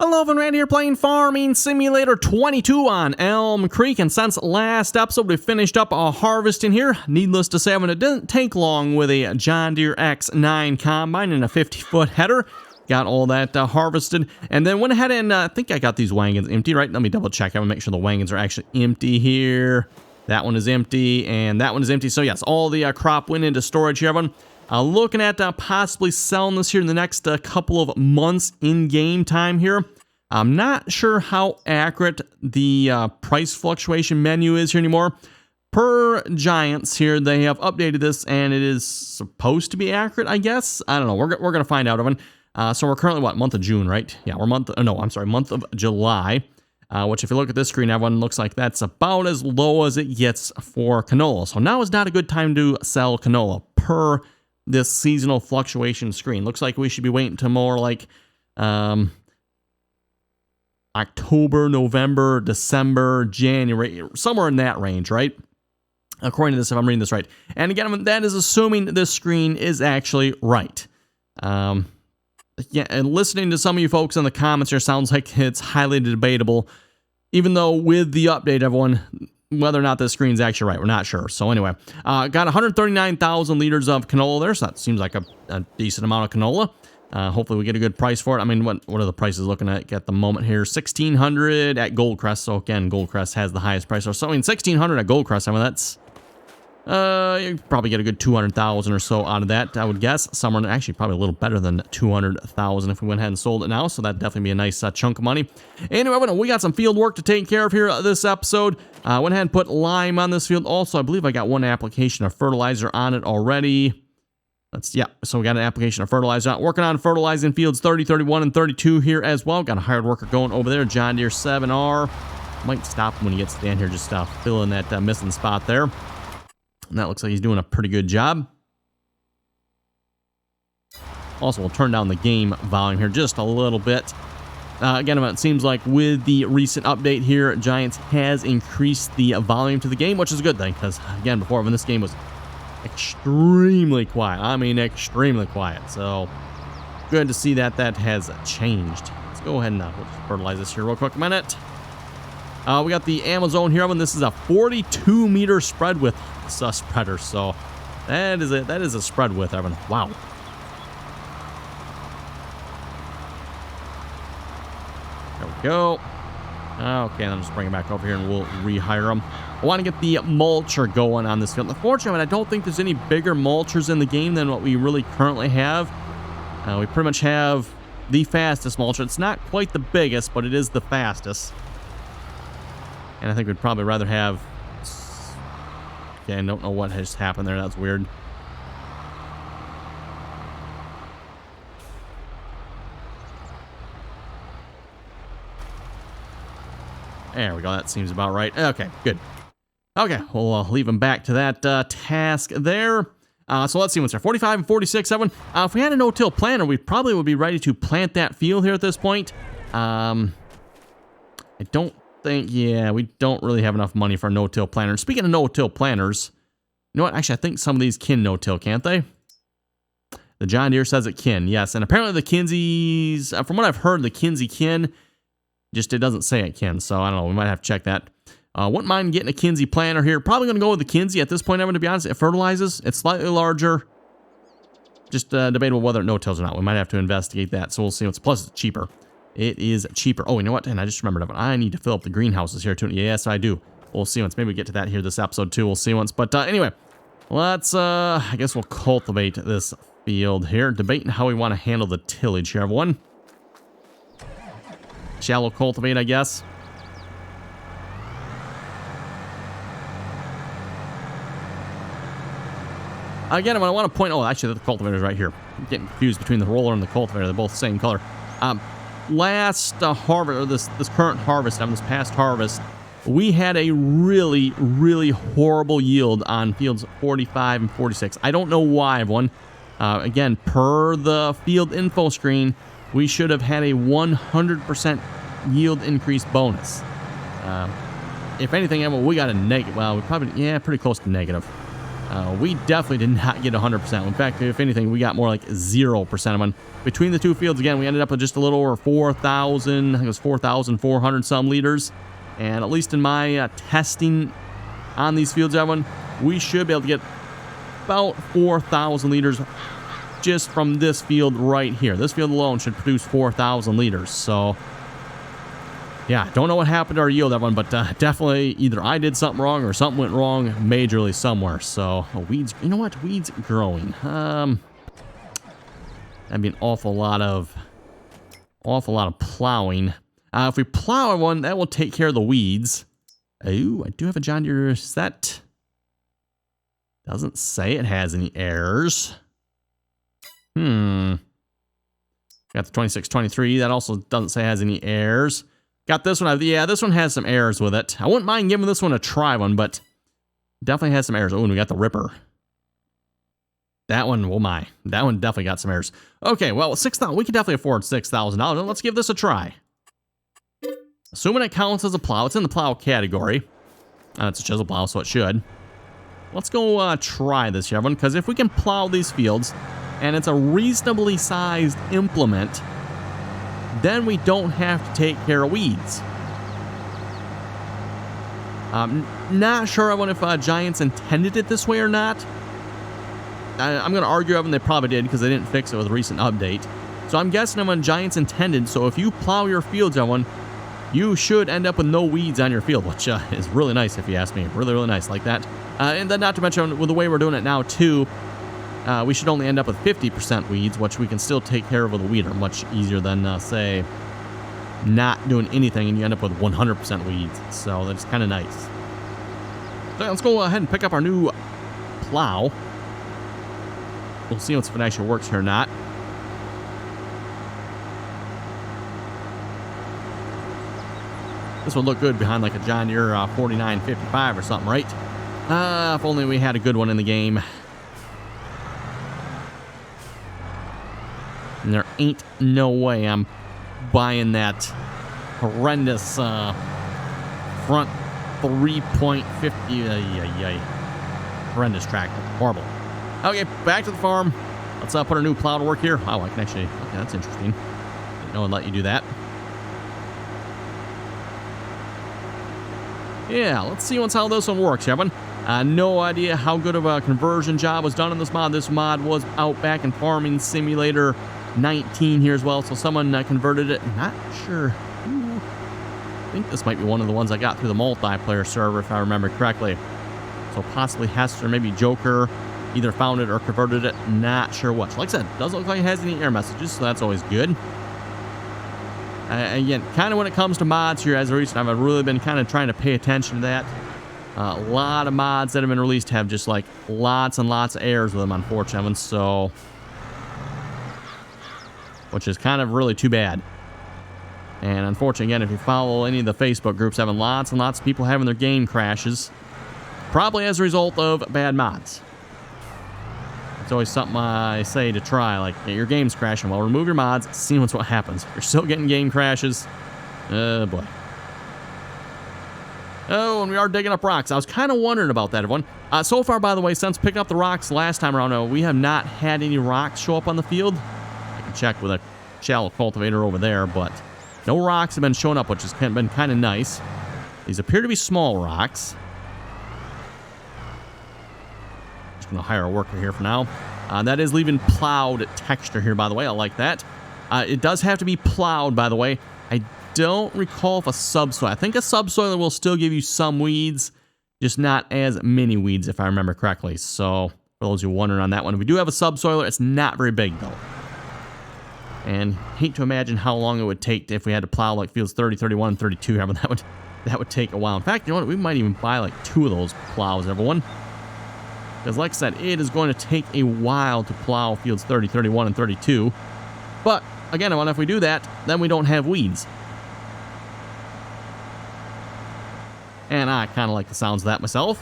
Hello, Rand here playing Farming Simulator 22 on Elmcreek, and since last episode we finished up a harvesting here. Needless to say, it didn't take long with a John Deere X9 combine and a 50-foot header. Got all that harvested, and then went ahead and I think I got these wagons empty, right? Let me double check. I want to make sure the wagons are actually empty here. That one is empty, and that one is empty. So yes, all the crop went into storage here, everyone. Looking at possibly selling this here in the next couple of months in game time here. I'm not sure how accurate the price fluctuation menu is here anymore. Per Giants here, they have updated this, and it is supposed to be accurate, I guess. I don't know. We're going to find out, Evan. So we're currently, what, month of June, right? Yeah, we're month of July. Which if you look at this screen, everyone, looks like that's about as low as it gets for canola. So now is not a good time to sell canola per this seasonal fluctuation screen. Looks like we should be waiting to more like October, November, December, January, somewhere in that range, right? According to this, if I'm reading this right. And again, that is assuming this screen is actually right. Yeah, and listening to some of you folks in the comments here sounds like it's highly debatable, even though with the update, everyone, whether or not this screen's actually right, we're not sure. So anyway, got 139,000 liters of canola there, so that seems like a decent amount of canola. Hopefully we get a good price for it. I mean, what are the prices looking at the moment here? 1,600 at Goldcrest. So again, Goldcrest has the highest price. So I mean, 1,600 at Goldcrest. I mean, that's you probably get a good 200,000 or so out of that, I would guess. Somewhere actually probably a little better than 200,000 if we went ahead and sold it now. So that'd definitely be a nice chunk of money. Anyway, we got some field work to take care of here this episode. Went ahead and put lime on this field. Also, I believe I got one application of fertilizer on it already. So we got an application of fertilizer. Working on fertilizing fields 30, 31, and 32 here as well. Got a hired worker going over there, John Deere 7R. Might stop him when he gets down here, just fill in that missing spot there. And that looks like he's doing a pretty good job. Also, we'll turn down the game volume here just a little bit. Again, it seems like with the recent update here, Giants has increased the volume to the game, which is a good thing. Because, again, before when this game was extremely quiet. I mean, extremely quiet. So, good to see that has changed. Let's go ahead and we'll just fertilize this here real quick a minute. We got the Amazon here, and this is a 42-meter spread width spreader. So, that is a spread width, Evan. Wow. There we go. Okay, I'll just bring it back over here and we'll rehire them. I want to get the mulcher going on this field. Unfortunately, I don't think there's any bigger mulchers in the game than what we really currently have. We pretty much have the fastest mulcher. It's not quite the biggest, but it is the fastest. And I think we'd probably rather have... Okay, I don't know what has happened there. That's weird. There we go. That seems about right. Okay, good. Okay, we'll leave them back to that task there. So let's see what's there. 45 and 46, 7. If we had a no-till planter, we probably would be ready to plant that field here at this point. I don't think... Yeah, we don't really have enough money for a no-till planter. Speaking of no-till planters, you know what? Actually, I think some of these can no-till, can't they? The John Deere says it can, yes. And apparently the Kinseys... from what I've heard, the Kinsey can... Just it doesn't say it can, so I don't know. We might have to check that. Wouldn't mind getting a Kinsey planter here. Probably going to go with the Kinsey at this point, Evan, to be honest. It fertilizes. It's slightly larger. Just debatable whether it no-tills or not. We might have to investigate that, so we'll see. Plus, it's cheaper. It is cheaper. Oh, you know what? And I just remembered, Evan, I need to fill up the greenhouses here, too. Yes, I do. We'll see once. Maybe we get to that here this episode, too. We'll see once. But anyway, let's, I guess we'll cultivate this field here. Debating how we want to handle the tillage here, everyone. Shallow cultivate, I guess. Again, I want to point... Oh, actually, the cultivator's right here. I'm getting confused between the roller and the cultivator. They're both the same color. Last harvest, or this current harvest, this past harvest, we had a really, really horrible yield on fields 45 and 46. I don't know why, everyone. Again, per the field info screen, we should have had a 100% yield increase bonus. If anything, we got a negative. Well, we probably, yeah, pretty close to negative. We definitely did not get 100%. In fact, if anything, we got more like 0% of them. Between the two fields, again, we ended up with just a little over 4,000, I think it was 4,400 some liters. And at least in my testing on these fields, everyone, we should be able to get about 4,000 liters just from this field right here. This field alone should produce 4,000 liters. So, yeah, don't know what happened to our yield, everyone, but definitely either I did something wrong or something went wrong majorly somewhere. So, weeds, you know what? Weeds growing. That'd be an awful lot of plowing. If we plow one, that will take care of the weeds. Oh, I do have a John Deere set. Doesn't say it has any errors. Got the 2623. That also doesn't say it has any errors. Got this one. Yeah, this one has some errors with it. I wouldn't mind giving this one a try but definitely has some errors. Oh, and we got the Ripper. That one, oh my. That one definitely got some errors. Okay, well, 6,000. We can definitely afford $6,000. Let's give this a try. Assuming it counts as a plow. It's in the plow category. It's a chisel plow, so it should. Let's go try this, everyone, because if we can plow these fields, and it's a reasonably sized implement, then we don't have to take care of weeds. Not sure, everyone, if Giants intended it this way or not. I'm going to argue, everyone, they probably did because they didn't fix it with a recent update. So I'm guessing, everyone, Giants intended. So if you plow your fields, everyone, you should end up with no weeds on your field, which is really nice if you ask me. Really, really nice like that. And then not to mention, with the way we're doing it now, too, we should only end up with 50% weeds, which we can still take care of with a weeder much easier than, say, not doing anything and you end up with 100% weeds. So that's kind of nice. So let's go ahead and pick up our new plow. We'll see if it actually works here or not. This would look good behind like a John Deere 4955 or something, right? If only we had a good one in the game. And there ain't no way I'm buying that horrendous front 3.50. Horrendous tractor. Horrible. Okay, back to the farm. Let's put our new plow to work here. Oh, I can actually... Okay, that's interesting. Didn't know I'd let you do that. Yeah, let's see how this one works, everyone. No idea how good of a conversion job was done in this mod. This mod was out back in Farming Simulator 19 here as well, so someone converted it. Not sure who. I think this might be one of the ones I got through the multiplayer server, if I remember correctly. So possibly Hester, maybe Joker, either found it or converted it. Not sure which. Like I said, doesn't look like it has any error messages, so that's always good. Again, kind of when it comes to mods here as of recent, I've really been kind of trying to pay attention to that. A lot of mods that have been released have just like lots and lots of errors with them, unfortunately, so... which is kind of really too bad. And unfortunately, again, if you follow any of the Facebook groups, having lots and lots of people having their game crashes, probably as a result of bad mods. It's always something I say to try, like, your game's crashing. Well, remove your mods, see what happens. If you're still getting game crashes, oh boy. Oh, and we are digging up rocks. I was kind of wondering about that, everyone. So far, by the way, since picking up the rocks last time around, we have not had any rocks show up on the field. I can check with a shallow cultivator over there, but no rocks have been showing up, which has been kind of nice. These appear to be small rocks. Just going to hire a worker here for now. That is leaving plowed texture here, by the way. I like that. It does have to be plowed, by the way. I don't recall if a subsoil. I think a subsoiler will still give you some weeds, just not as many weeds, if I remember correctly. So, for those of you wondering on that one, if we do have a subsoiler, it's not very big, though. And hate to imagine how long it would take if we had to plow like fields 30, 31, and 32. That would take a while. In fact, you know what? We might even buy like 2 of those plows, everyone. Because like I said, it is going to take a while to plow fields 30, 31, and 32. But, again, if we do that, then we don't have weeds. And I kind of like the sounds of that myself.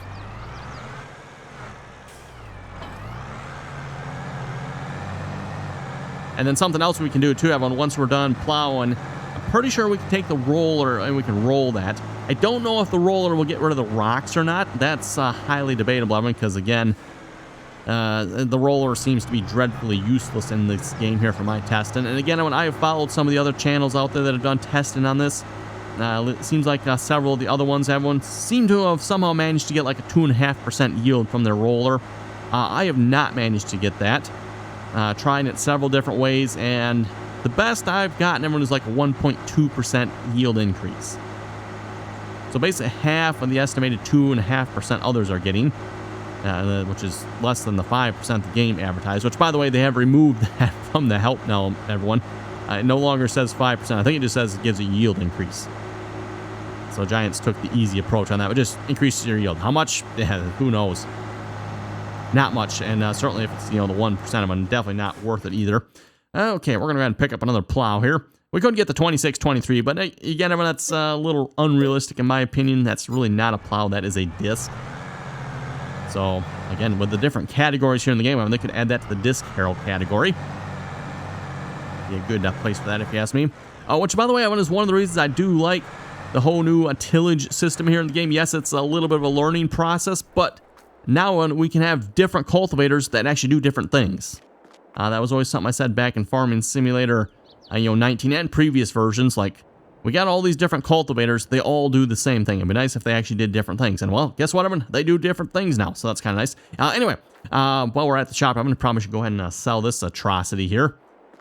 And then something else we can do too, everyone, once we're done plowing, I'm pretty sure we can take the roller and we can roll that. I don't know if the roller will get rid of the rocks or not. That's highly debatable, everyone, because again, The roller seems to be dreadfully useless in this game here for my testing. And again, when I have followed some of the other channels out there that have done testing on this, it seems like several of the other ones, everyone seem to have somehow managed to get like a 2.5% yield from their roller. I have not managed to get that. Trying it several different ways, and the best I've gotten everyone is like a 1.2% yield increase. So basically half of the estimated 2.5% others are getting. Which is less than the 5% the game advertised, which, by the way, they have removed that from the help now, everyone. It no longer says 5%. I think it just says it gives a yield increase. So Giants took the easy approach on that, but just increases your yield. How much? Yeah, who knows? Not much, and certainly if it's, the 1% of them, definitely not worth it either. Okay, we're going to go ahead and pick up another plow here. We couldn't get the 2623, but again, everyone, that's a little unrealistic in my opinion. That's really not a plow. That is a disc. So, again, with the different categories here in the game, they could add that to the disc herald category. Be a good place for that, if you ask me. Which, by the way, is one of the reasons I do like the whole new tillage system here in the game. Yes, it's a little bit of a learning process, but now we can have different cultivators that actually do different things. That was always something I said back in Farming Simulator 19 and previous versions, like, we got all these different cultivators. They all do the same thing. It'd be nice if they actually did different things. And, well, guess what, everyone? They do different things now, so that's kind of nice. Anyway, while we're at the shop, I'm going to probably should go ahead and sell this atrocity here.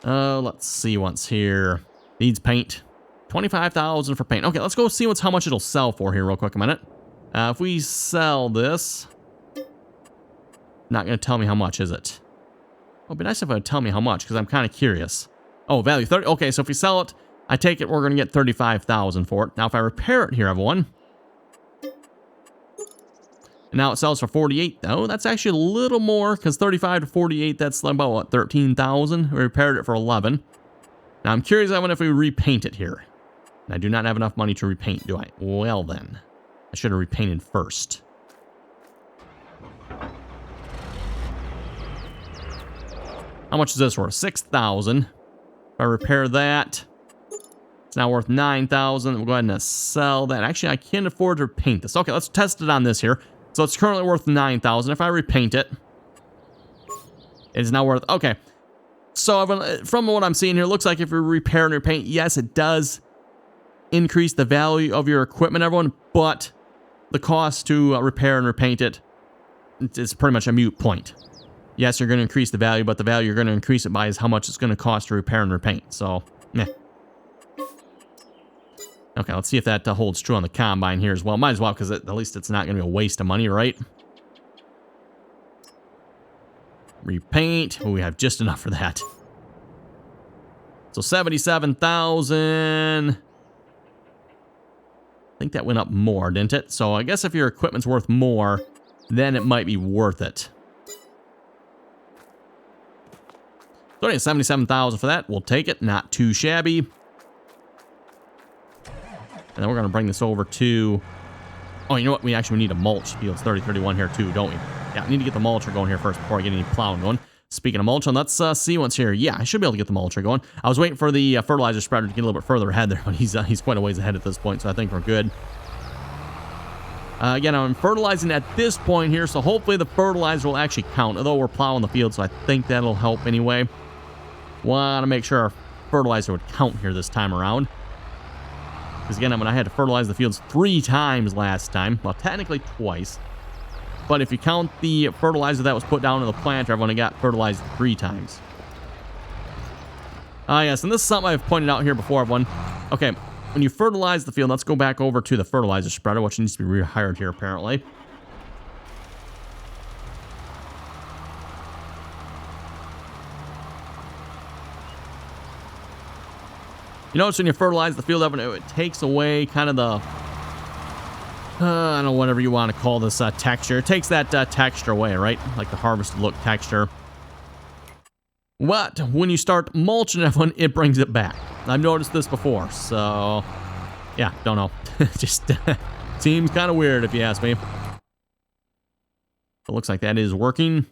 Let's see what's here. Needs paint. 25,000 for paint. Okay, let's go see how much it'll sell for here real quick a minute. If we sell this... Not going to tell me how much, is it? Oh, it'd be nice if it would tell me how much, because I'm kind of curious. Oh, value 30. Okay, so if we sell it... I take it we're going to get 35,000 for it. Now, if I repair it here, everyone. And now it sells for 48. Oh, that's actually a little more, because 35 to 48, that's about, what, 13,000? We repaired it for 11. Now, I'm curious, if we repaint it here. And I do not have enough money to repaint, do I? Well, then. I should have repainted first. How much is this worth? 6,000. If I repair that... It's now worth 9,000. We'll go ahead and sell that. Actually, I can't afford to repaint this. Okay, let's test it on this here. So it's currently worth 9,000. If I repaint it, it is now worth... Okay. So from what I'm seeing here, it looks like if you repair and repaint, yes, it does increase the value of your equipment, everyone. But the cost to repair and repaint it is pretty much a moot point. Yes, you're going to increase the value, but the value you're going to increase it by is how much it's going to cost to repair and repaint. So, meh. Okay, let's see if that holds true on the combine here as well. Might as well, because at least it's not going to be a waste of money, right? Repaint. Oh, we have just enough for that. So 77,000. I think that went up more, didn't it? So I guess if your equipment's worth more, then it might be worth it. So anyway, 77,000 for that. We'll take it. Not too shabby. And then we're going to bring this over to... Oh, you know what? We actually need a mulch fields 3031 here too, don't we? Yeah, I need to get the mulcher going here first before I get any plowing going. Speaking of mulching, let's see what's here. Yeah, I should be able to get the mulcher going. I was waiting for the fertilizer spreader to get a little bit further ahead there, but he's quite a ways ahead at this point, so I think we're good. Again, I'm fertilizing at this point here, so hopefully the fertilizer will actually count, although we're plowing the field, so I think that'll help anyway. Want to make sure our fertilizer would count here this time around. Because again, I had to fertilize the fields 3 times last time. Well, technically twice. But if you count the fertilizer that was put down in the planter, I've only got fertilized 3 times. Yes, and this is something I've pointed out here before, everyone. Okay, when you fertilize the field, let's go back over to the fertilizer spreader, which needs to be rehired here, apparently. You notice when you fertilize the field, it takes away kind of the, I don't know, whatever you want to call this texture. It takes that texture away, right? Like the harvested look texture. But when you start mulching everyone, it brings it back. I've noticed this before, so yeah, don't know. Just seems kind of weird if you ask me. It looks like that is working.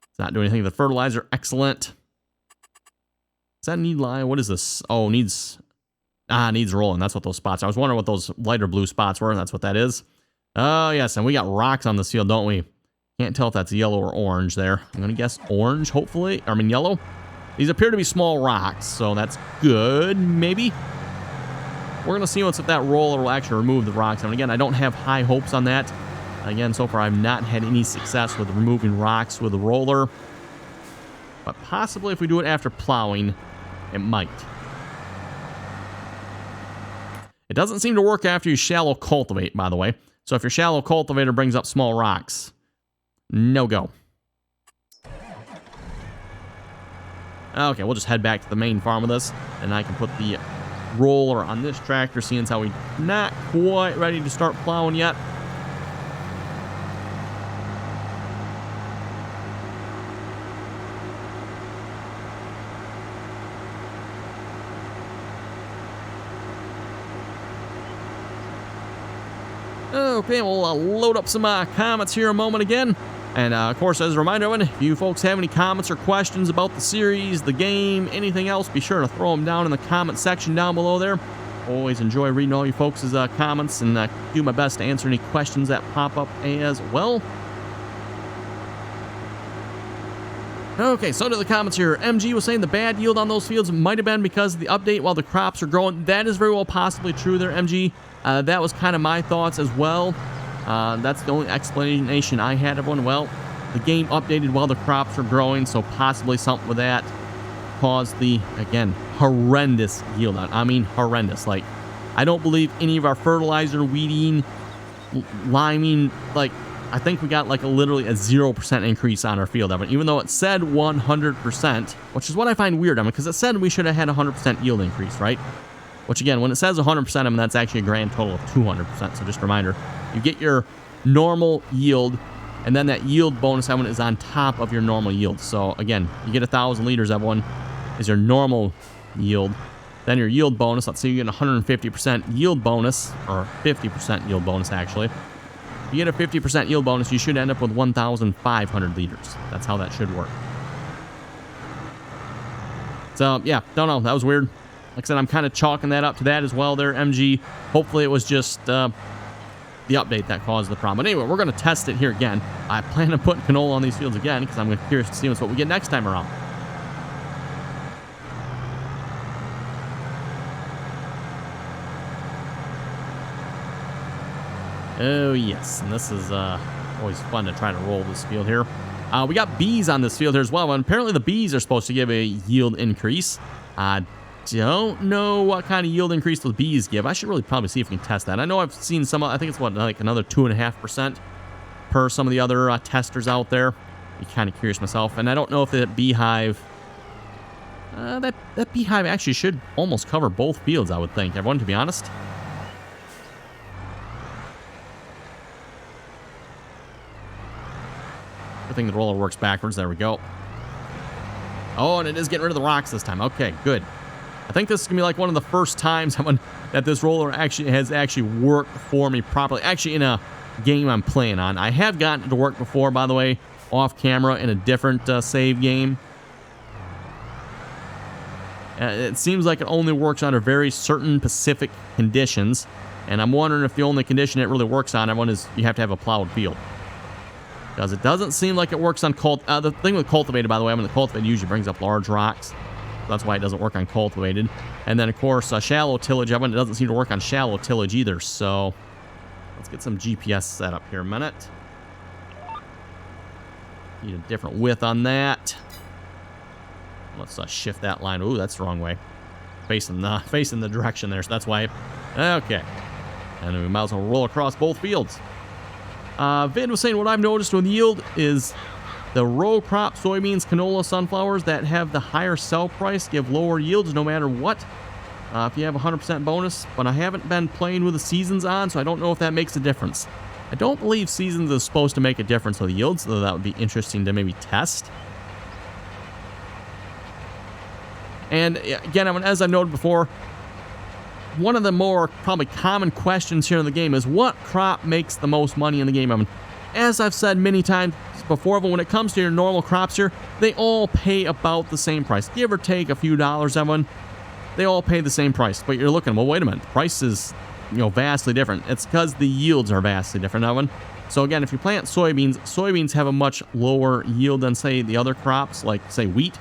It's not doing anything with the fertilizer. Excellent. Does that need line? What is this? Oh, needs rolling. That's what those spots are. I was wondering what those lighter blue spots were. That's what that is. Oh, yes, and we got rocks on this field, don't we? Can't tell if that's yellow or orange there. I'm going to guess orange, hopefully. I mean, yellow. These appear to be small rocks, so that's good, maybe. We're going to see if that roller will actually remove the rocks. And again, I don't have high hopes on that. Again, so far I've not had any success with removing rocks with a roller. But possibly if we do it after plowing, it might. It doesn't seem to work after you shallow cultivate, by the way. So if your shallow cultivator brings up small rocks, no go. Okay, we'll just head back to the main farm with this, and I can put the roller on this tractor, seeing as how we're not quite ready to start plowing yet. Okay, we'll load up some comments here a moment again. And, of course, as a reminder, everyone, if you folks have any comments or questions about the series, the game, anything else, be sure to throw them down in the comment section down below there. Always enjoy reading all you folks' comments and do my best to answer any questions that pop up as well. Okay, so to the comments here. MG was saying the bad yield on those fields might have been because of the update while the crops are growing. That is very well possibly true there, MG. That was kind of my thoughts as well. That's the only explanation I had of one. Well, the game updated while the crops were growing, so possibly something with that caused the, again, horrendous yield out. I mean, horrendous. Like, I don't believe any of our fertilizer, weeding, liming, like, I think we got like literally a 0% increase on our field of it, even though it said 100%, which is what I find weird, because it said we should have had a 100% yield increase, right? Which again, when it says 100%, that's actually a grand total of 200%. So just a reminder, you get your normal yield, and then that yield bonus, everyone, is on top of your normal yield. So again, you get 1,000 liters, everyone, is your normal yield. Then your yield bonus, let's say you get a 150% yield bonus, or 50% yield bonus actually. If you get a 50% yield bonus, you should end up with 1,500 liters. That's how that should work. So yeah, don't know, that was weird. Like I said, I'm kind of chalking that up to that as well there, MG. Hopefully it was just the update that caused the problem. But anyway, we're going to test it here again. I plan on putting canola on these fields again because I'm curious to see what we get next time around. Oh, yes. And this is always fun to try to roll this field here. We got bees on this field here as well. And apparently the bees are supposed to give a yield increase. Don't know what kind of yield increase those bees give. I should really probably see if we can test that. I know I've seen some, I think it's what, like another 2.5% per some of the other testers out there. I'm kind of curious myself. And I don't know if that beehive, that beehive actually should almost cover both fields, I would think, everyone, to be honest. Good thing the roller works backwards. There we go. Oh, and it is getting rid of the rocks this time. Okay, good. I think this is going to be like one of the first times that this roller has actually worked for me properly. Actually, in a game I'm playing on. I have gotten it to work before, by the way, off camera in a different save game. It seems like it only works under very certain specific conditions. And I'm wondering if the only condition it really works on is you have to have a plowed field. Because it doesn't seem like it works on the thing with cultivated, by the way, the cultivated usually brings up large rocks. That's why it doesn't work on cultivated. And then, of course, shallow tillage, it doesn't seem to work on shallow tillage either. So let's get some GPS set up here a minute. Need a different width on that. Let's shift that line. Ooh, that's the wrong way. Facing the direction there, so that's why. Okay. And then we might as well roll across both fields. Vid was saying what I've noticed with yield is the row crop soybeans, canola, sunflowers that have the higher sell price give lower yields no matter what. If you have a 100% bonus, but I haven't been playing with the seasons on, so I don't know if that makes a difference. I don't believe seasons is supposed to make a difference with yields, though that would be interesting to maybe test. And again, as I've noted before, one of the more probably common questions here in the game is what crop makes the most money in the game? As I've said many times before, but when it comes to your normal crops here, they all pay about the same price. Give or take a few dollars, everyone. They all pay the same price. But you're looking, well, wait a minute. The price is vastly different. It's because the yields are vastly different, Evan. So again, if you plant soybeans have a much lower yield than, say, the other crops, like, say, wheat.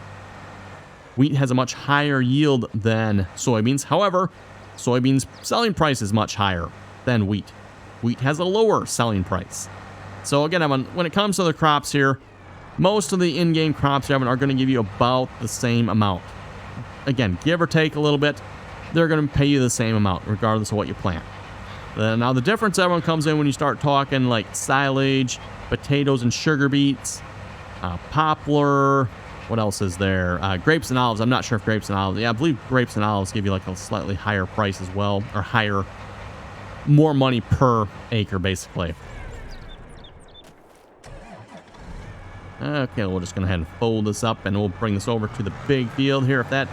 Wheat has a much higher yield than soybeans. However, soybeans' selling price is much higher than wheat. Wheat has a lower selling price. So again, Evan, when it comes to the crops here, most of the in-game crops, Evan, are going to give you about the same amount. Again, give or take a little bit, they're going to pay you the same amount, regardless of what you plant. Now, the difference, everyone, comes in when you start talking like silage, potatoes and sugar beets, poplar. What else is there? Grapes and olives. I'm not sure if grapes and olives. Yeah, I believe grapes and olives give you like a slightly higher price as well, or more money per acre, basically. Okay, we're just going to head and fold this up, and we'll bring this over to the big field here. If that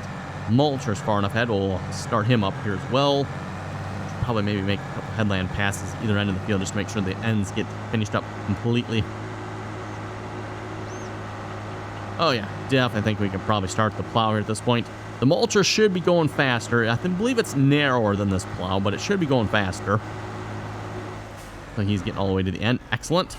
mulcher's far enough ahead, we'll start him up here as well. Probably maybe make a couple headland passes either end of the field, just to make sure the ends get finished up completely. Oh yeah, definitely think we can probably start the plow here at this point. The mulcher should be going faster. I believe it's narrower than this plow, but it should be going faster. So he's getting all the way to the end. Excellent.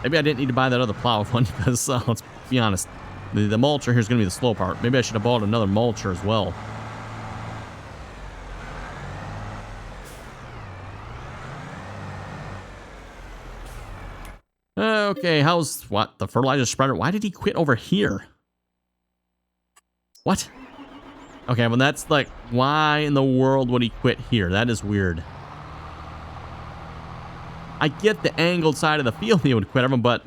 Maybe I didn't need to buy that other plow one because, let's be honest, the mulcher here is going to be the slow part. Maybe I should have bought another mulcher as well. Okay, what? The fertilizer spreader? Why did he quit over here? What? Okay, well, that's like, why in the world would he quit here? That is weird. I get the angled side of the field he would quit everyone, but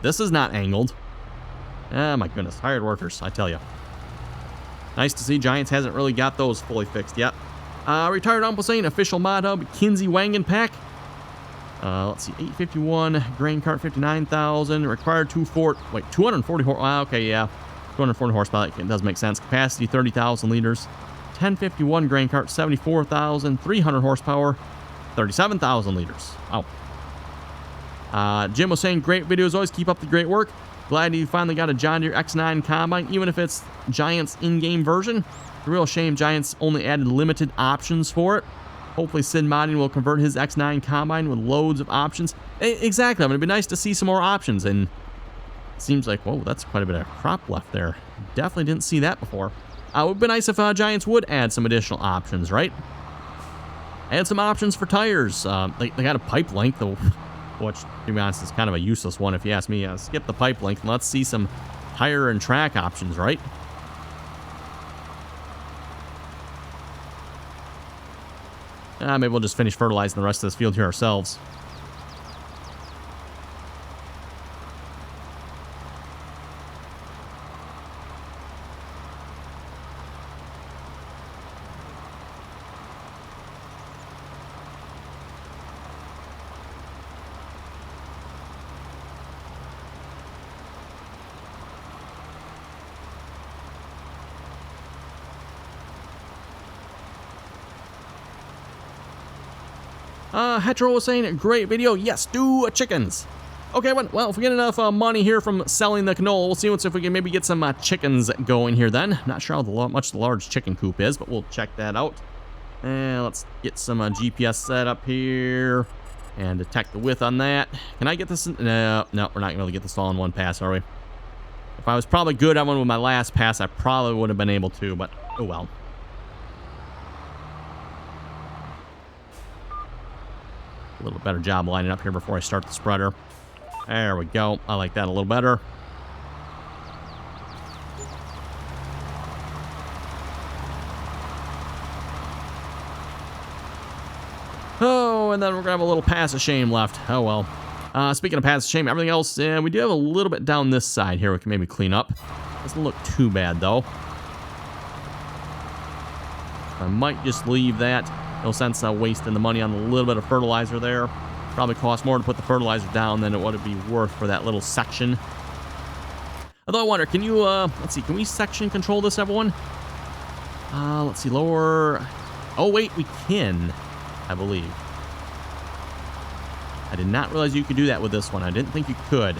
this is not angled. Oh my goodness, hired workers, I tell you. Nice to see Giants hasn't really got those fully fixed yet. Retired Uncle Saying, official mod hub, Kinsey Wangan pack. Let's see, 851, grain cart 59,000, required 240 horsepower. Okay, yeah, 240 horsepower. It does make sense. Capacity 30,000 liters. 1051 grain cart 74,000, 300 horsepower, 37,000 liters. Wow. Jim was saying, great videos, always keep up the great work. Glad you finally got a John Deere X9 combine, even if it's Giants in-game version. It's a real shame Giants only added limited options for it. Hopefully Sid Modding will convert his X9 combine with loads of options. Exactly, I mean, it'd be nice to see some more options, and it seems like, whoa, that's quite a bit of crop left there. Definitely didn't see that before. It would be nice if Giants would add some additional options, right? Add some options for tires. They got a pipe length, which, to be honest, is kind of a useless one if you ask me. Skip the pipe length and let's see some tire and track options, right? Maybe we'll just finish fertilizing the rest of this field here ourselves. Hetero was saying, great video. Yes, do chickens. Okay, well, if we get enough money here from selling the canola, we'll see if we can maybe get some chickens going here then. Not sure how much the large chicken coop is, but we'll check that out. And let's get some GPS set up here and detect the width on that. Can I get this? No, we're not going to be able to get this all in one pass, are we? If I was probably good at one with my last pass, I probably would have been able to, but oh well. A little better job lining up here before I start the spreader. There we go. I like that a little better. Oh, and then we're going to have a little pass of shame left. Oh, well. Speaking of pass of shame, everything else, we do have a little bit down this side here we can maybe clean up. Doesn't look too bad, though. I might just leave that. No sense wasting the money on a little bit of fertilizer there. Probably cost more to put the fertilizer down than it would be worth for that little section. Although I wonder, can you, let's see, can we section control this, everyone? Let's see, lower. Oh, wait, we can, I believe. I did not realize you could do that with this one. I didn't think you could.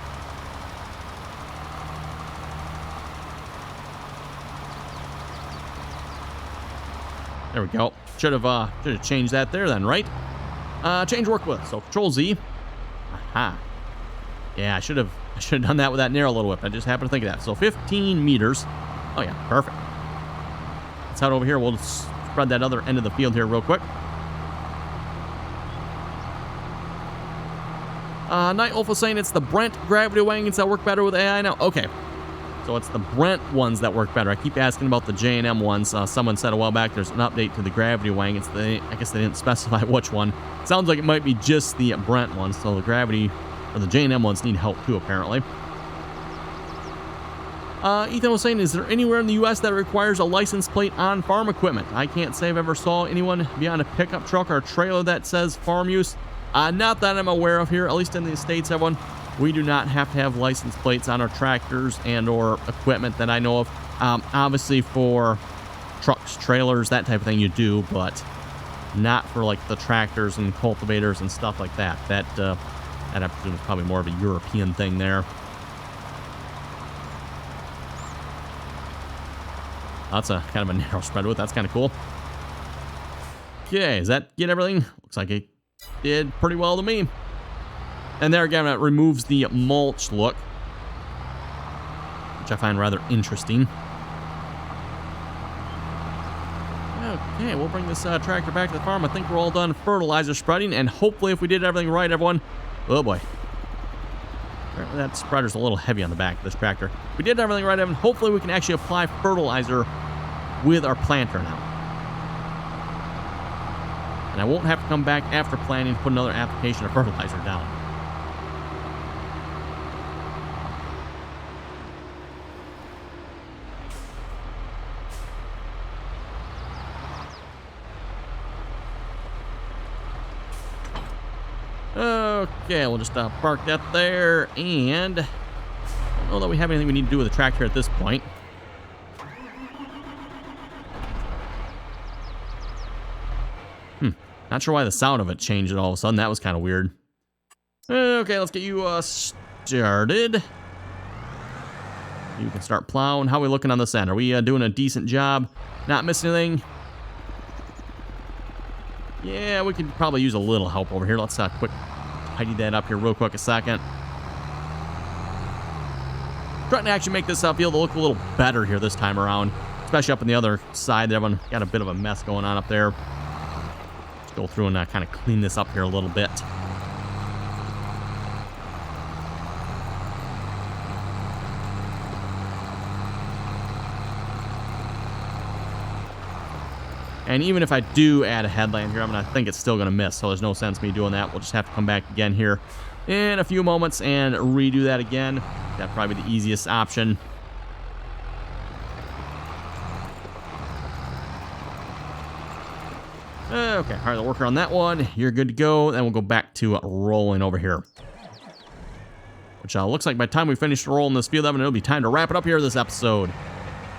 There we go. Should have changed that there then, right? Change work with. So Control Z. Aha. Yeah, I should have done that with that narrow little whip. I just happened to think of that. So 15 meters. Oh yeah, perfect. Let's head over here. We'll spread that other end of the field here real quick. Night Wolf was saying it's the Brent gravity wagons that work better with AI now. Okay. So it's the Brent ones that work better. I keep asking about the J&M ones. Someone said a while back there's an update to the gravity wagons. I guess they didn't specify which one. Sounds like it might be just the Brent ones. So the gravity or the J&M ones need help too, apparently. Ethan was saying, is there anywhere in the U.S. that requires a license plate on farm equipment? I can't say I've ever saw anyone beyond a pickup truck or a trailer that says farm use. Not that I'm aware of here, at least in the States, everyone. We do not have to have license plates on our tractors and or equipment that I know of. Obviously for trucks, trailers, that type of thing you do, but not for like the tractors and cultivators and stuff like that. That I presume is probably more of a European thing there. That's a kind of a narrow spread width. That's kind of cool. Okay, does that get everything? Looks like it did pretty well to me. And there again, it removes the mulch look, which I find rather interesting. Okay, we'll bring this tractor back to the farm. I think we're all done fertilizer spreading, and hopefully if we did everything right, everyone... Oh boy. That spreader's a little heavy on the back of this tractor. If we did everything right, everyone, hopefully we can actually apply fertilizer with our planter now. And I won't have to come back after planting to put another application of fertilizer down. Okay, we'll just park that there, and I don't know that we have anything we need to do with the tractor at this point. Not sure why the sound of it changed all of a sudden. That was kind of weird. Okay, let's get you started. You can start plowing. How are we looking on this end? Are we doing a decent job? Not missing anything? Yeah, we could probably use a little help over here. Let's quick tidy that up here real quick a second. Trying to actually make this field look a little better here this time around, especially up on the other side. Everyone got a bit of a mess going on up there. Let's go through and kind of clean this up here a little bit. And even if I do add a headland here, I think it's still going to miss, so there's no sense me doing that. We'll just have to come back again here in a few moments and redo that again. That'd probably be the easiest option. Okay, all right, the worker on that one. You're good to go. Then we'll go back to rolling over here. Which looks like by the time we finish rolling this field, it'll be time to wrap it up here this episode.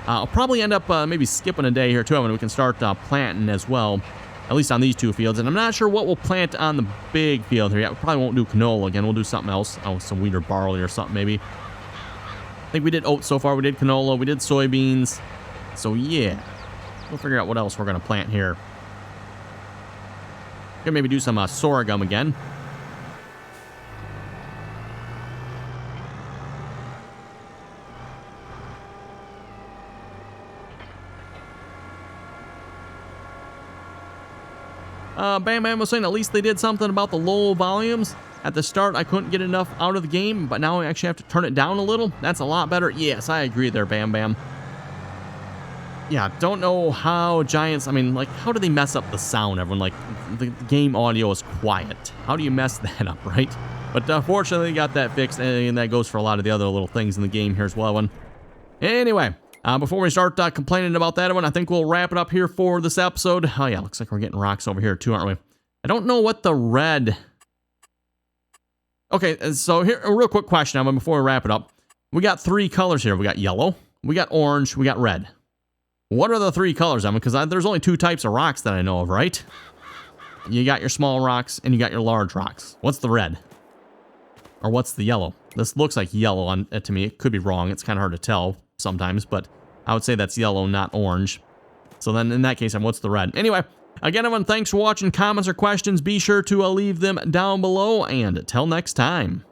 I'll probably end up maybe skipping a day here too, and we can start planting as well, at least on these two fields. And I'm not sure what we'll plant on the big field here yet. We probably won't do canola again. We'll do something else. Oh, some wheat or barley or something maybe. I think we did oats so far. We did canola. We did soybeans. So yeah, we'll figure out what else we're going to plant here. Gonna maybe do some sorghum again. Bam Bam was saying at least they did something about the low volumes. At the start, I couldn't get enough out of the game, but now I actually have to turn it down a little. That's a lot better. Yes, I agree there, Bam Bam. Yeah, don't know how Giants, like, how do they mess up the sound, everyone? Like, the game audio is quiet. How do you mess that up, right? But fortunately, they got that fixed, and that goes for a lot of the other little things in the game here as well. Anyway, before we start complaining about that one, I think we'll wrap it up here for this episode. Oh yeah, looks like we're getting rocks over here too, aren't we? I don't know what the red... Okay, so here, a real quick question before we wrap it up. We got three colors here. We got yellow, we got orange, we got red. What are the three colors, Because there's only two types of rocks that I know of, right? You got your small rocks and you got your large rocks. What's the red? Or what's the yellow? This looks like yellow to me. It could be wrong. It's kind of hard to tell sometimes, but I would say that's yellow, not orange. So then in that case, what's the red? Anyway, again, everyone, thanks for watching. Comments or questions, be sure to leave them down below. And until next time.